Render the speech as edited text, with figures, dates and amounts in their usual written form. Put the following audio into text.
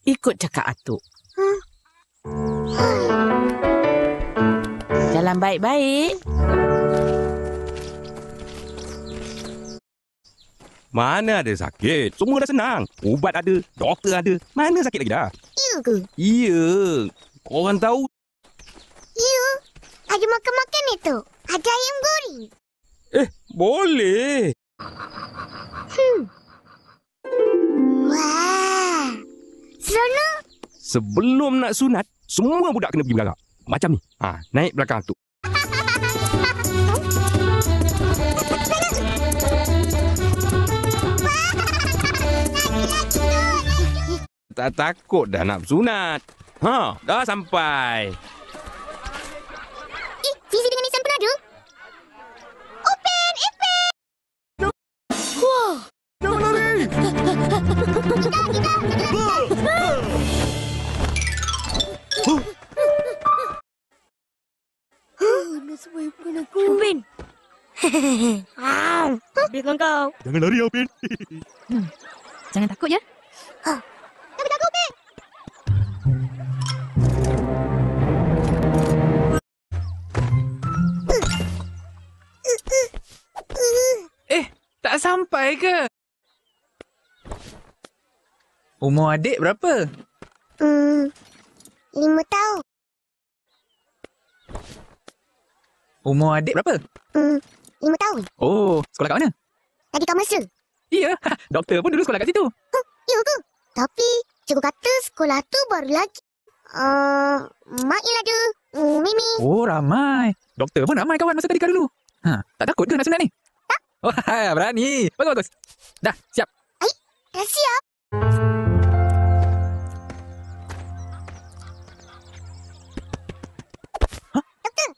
Ikut cakap atuk. Jalan baik-baik. Mana ada sakit? Semua dah senang. Ubat ada, doktor ada. Mana sakit lagi dah? Ya ke? Ya. Korang tahu? Ya. Ada makan-makan itu. Ada ayam goreng. Boleh. Wah. Seronok. Sebelum nak sunat, semua budak kena pergi belakang. Macam ni. Naik belakang tu. Tak takut dah nak bersunat. Dah sampai. Fizi dengan Nissan pun ada? Open! Wah! Jangan lari! Nasib baik bukan aku. Upin! Biarkan kau. Jangan lari, Upin. Jangan takut ya. Tapi takut, Upin! Tak sampai ke? Umur adik berapa? 5 tahun. Umur adik berapa? 5 tahun. Oh, sekolah kat mana? Tadi kat Mesra. Ya, doktor pun dulu sekolah kat situ. Ya ke? Tapi cikgu kata sekolah tu baru lagi. Mail ada. Mimi. Oh, ramai. Doktor pun ramai kawan masa tadika dulu. Tak takut ke nak sunat ni? Tak. Oh, berani. Bagus. Dah, siap. Dah siap. Doktor.